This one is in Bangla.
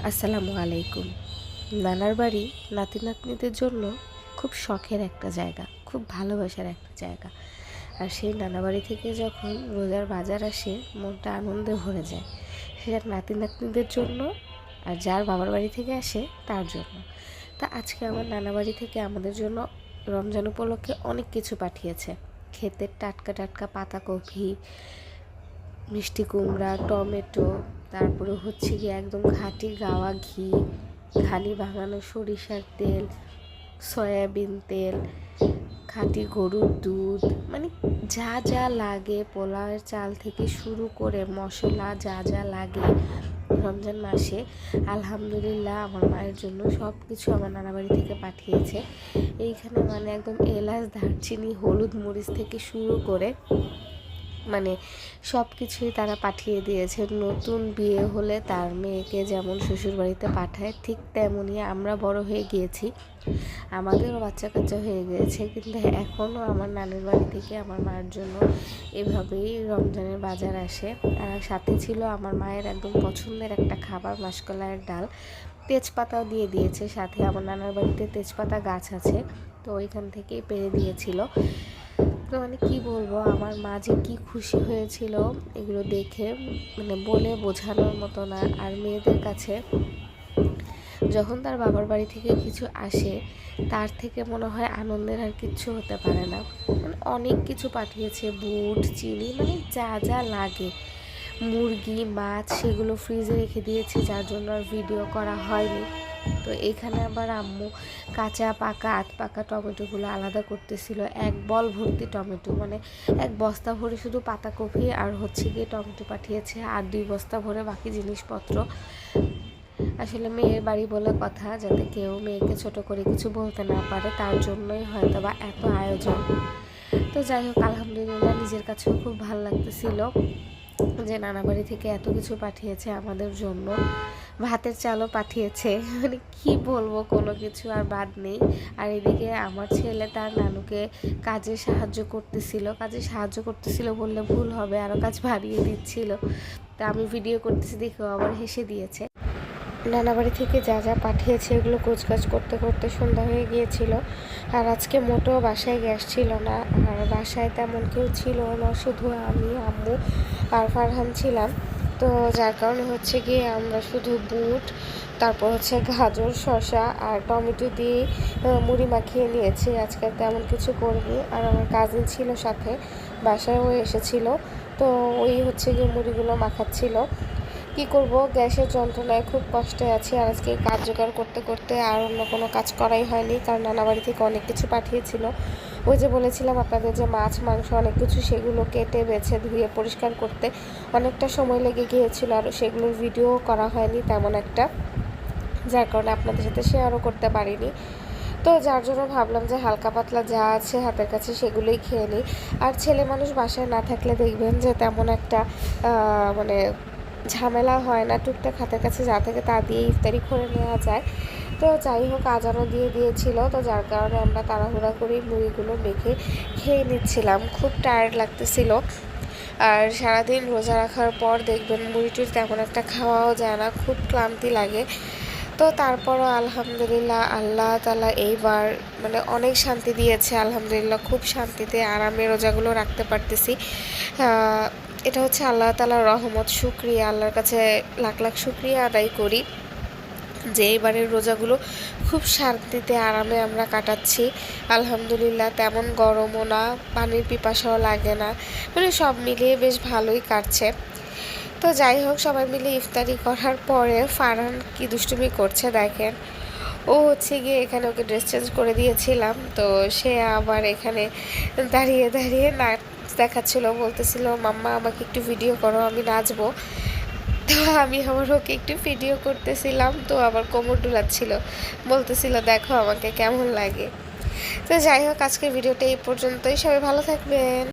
আসসালামু আলাইকুম। নানার বাড়ি নাতি নাতনিদের জন্য খুব শখের একটা জায়গা, খুব ভালোবাসার একটা জায়গা। আর সেই নানা বাড়ি থেকে যখন রোজার বাজার আসে, মনটা আনন্দে ভরে যায়। সেটা নাতি নাতনিদের জন্য, আর যার বাবার বাড়ি থেকে আসে তার জন্য। তা আজকে আমার নানা বাড়ি থেকে আমাদের জন্য রমজান উপলক্ষে অনেক কিছু পাঠিয়েছে। ক্ষেতের টাটকা টাটকা পাতাকপি, মিষ্টি কুমড়া, টমেটো, তারপরে হচ্ছে গিয়ে একদম খাঁটি গাওয়া ঘি, ঘানি ভাঙানো সরিষার তেল, সয়াবিন তেল, খাঁটি গরুর দুধ, মানে যা যা লাগে, পোলাওয়ের চাল থেকে শুরু করে মশলা যা যা লাগে রমজান মাসে, আলহামদুলিল্লাহ আমার মায়ের জন্য সব কিছু আমার নানা বাড়ি থেকে পাঠিয়েছে। এইখানে মানে একদম এলাচ, দারচিনি, হলুদ, মরিচ থেকে শুরু করে মানে সব কিছুই তারা পাঠিয়ে দিয়েছে। নতুন বিয়ে হলে তার মেয়েকে যেমন শ্বশুরবাড়িতে পাঠায়, ঠিক তেমনই আমরা বড় হয়ে গিয়েছি, আমাদেরও বাচ্চা কাচ্চা হয়ে গিয়েছে, কিন্তু এখনও আমার নানির বাড়ি থেকে আমার মায়ের জন্য এভাবেই রমজানের বাজার আসে। আর সাথে ছিল আমার মায়ের একদম পছন্দের একটা খাবার, মাসকলাইয়ের ডাল, তেজপাতাও দিয়ে দিয়েছে সাথে। আমার নানার বাড়িতে তেজপাতা গাছ আছে, তো ওইখান থেকেই পেরে দিয়েছিল। তো মানে কি বলবো, আমার মা যে কি খুশি হয়েছিল এগুলো দেখে, মানে বলে বোঝানোর মতো না। আর মেয়েদের কাছে যখন তার বাবার বাড়ি থেকে কিছু আসে, তার থেকে মনে হয় আনন্দের আর কিচ্ছু হতে পারে না। মানে অনেক কিছু পাঠিয়েছে, বুট, চিনি, মানে যা যা লাগে, মুরগি, মাছ, সেগুলো ফ্রিজে রেখে দিয়েছি, যার জন্য আর ভিডিও করা হয়নি। তো এখানে আবার আম্মু কাঁচা পাকা আধ পাকা টমেটোগুলো আলাদা করতেছিল। এক বল ভর্তি টমেটো, মানে এক বস্তা ভরে শুধু পাতাকপি আর হচ্ছে গিয়ে টমেটো পাঠিয়েছে, আর 2 বস্তা ভরে বাকি জিনিসপত্র। আসলে মেয়ের বাড়ি বলে কথা, যাতে কেউ মেয়েকে ছোট করে কিছু বলতে না পারে, তার জন্যই হয়তো বা এত আয়োজন। তো যাই হোক, আলহামদুলিল্লাহ নিজের কাছেও খুব ভালো লাগতেছিল যে নানা বাড়ি থেকে এত কিছু পাঠিয়েছে আমাদের জন্য। ভাতের চালও পাঠিয়েছে, মানে কি বলবো, কোনো কিছু আর বাদ নেই। আর এদিকে আমার ছেলে তার নানুকে কাজে সাহায্য করতেছিল বললে ভুল হবে, আরও কাজ বাড়িয়ে দিচ্ছিল। তা আমি ভিডিও করতেছি দেখেও আবার হেসে দিয়েছে। নানা বাড়ি থেকে যা যা পাঠিয়েছে এগুলো গোছগাছ করতে করতে সন্ধ্যা হয়ে গিয়েছিল। আর আজকে মোটেও বাসায় গ্যাস ছিল না, আর বাসায় তেমন কেউ ছিল না, শুধু আমি, আম্মু আর ফারহান ছিলাম। তো যার কারণে হচ্ছে গিয়ে আমরা শুধু বুট, তারপর হচ্ছে গাজর, শসা আর টমেটো দিয়ে মুড়ি মাখিয়ে নিয়েছি। আজকে তেমন কিছু করিনি। আর আমার কাজিন ছিল সাথে, বাসায়ও এসেছিল, তো ওই হচ্ছে গিয়ে মুড়িগুলো মাখাচ্ছিল। কি করব, গ্যাসের যন্ত্রণায় খুব কষ্টে আছি। আর আজকে কাজ জোগাড় করতে করতে আর অন্য কোনো কাজ করাই হয়নি, কারণ নানা বাড়ি থেকে অনেক কিছু পাঠিয়েছিল। ওই যে বলেছিলাম আপনাদের যে মাছ, মাংস অনেক কিছু, সেগুলো কেটে বেছে ধুয়ে পরিষ্কার করতে অনেকটা সময় লেগে গিয়েছিল, আর সেগুলোর ভিডিও করা হয়নি তেমন একটা, যার কারণে আপনাদের সাথে শেয়ারও করতে পারিনি। তো যার জন্য ভাবলাম যে হালকা পাতলা যা আছে হাতের কাছে সেগুলোই খেয়ে নিই। আর ছেলে মানুষ বাসায় না থাকলে দেখবেন যে তেমন একটা মানে ঝামেলা হয় না, টুকটাক হাতের কাছে যা থাকে তা দিয়ে ইফতারি করে নেওয়া যায়। তো যাই হোক, আজানও দিয়ে দিয়েছিল, তো যার কারণে আমরা তাড়াহুড়া করে মুড়িগুলো মেখে খেয়ে নিচ্ছিলাম। খুব টায়ার্ড লাগতেছিল, আর সারাদিন রোজা রাখার পর দেখবেন মুড়ি টুড়ি তেমন একটা খাওয়াও যায় না, খুব ক্লান্তি লাগে। তো তারপরও আলহামদুলিল্লাহ আল্লাহ তাআলা এইবার মানে অনেক শান্তি দিয়েছে, আলহামদুলিল্লাহ খুব শান্তিতে আরামে রোজাগুলো রাখতে পারতেছি। এটা হচ্ছে আল্লাহ তাআলার রহমত, শুকরিয়া, আল্লাহর কাছে লাখ লাখ শুকরিয়া আদায় করি যে এইবারের রোজাগুলো খুব শান্তিতে আরামে আমরা কাটাচ্ছি। আলহামদুলিল্লাহ তেমন গরমও না, পানির পিপাসাও লাগে না, মানে সব মিলিয়ে বেশ ভালোই কাটছে। তো যাই হোক, সবাই মিলে ইফতারি করার পরে ফারহান কি দুষ্টুমি করছে দেখেন। ও হচ্ছে গিয়ে এখানে ওকে ড্রেস চেঞ্জ করে দিয়েছিলাম, তো সে আবার এখানে দাঁড়িয়ে দাঁড়িয়ে নাচ দেখাচ্ছিল, বলতেছিল মাম্মা আমাকে একটু ভিডিও করো, আমি নাচবো। তো আমি আবার ওকে একটু ভিডিও করতেছিলাম, তো আবার কোমর ডুলাচ্ছিল, বলতেছিল দেখো আমাকে কেমন লাগে। তো যাই হোক, আজকের ভিডিওটা এই পর্যন্তই, সবাই ভালো থাকবেন।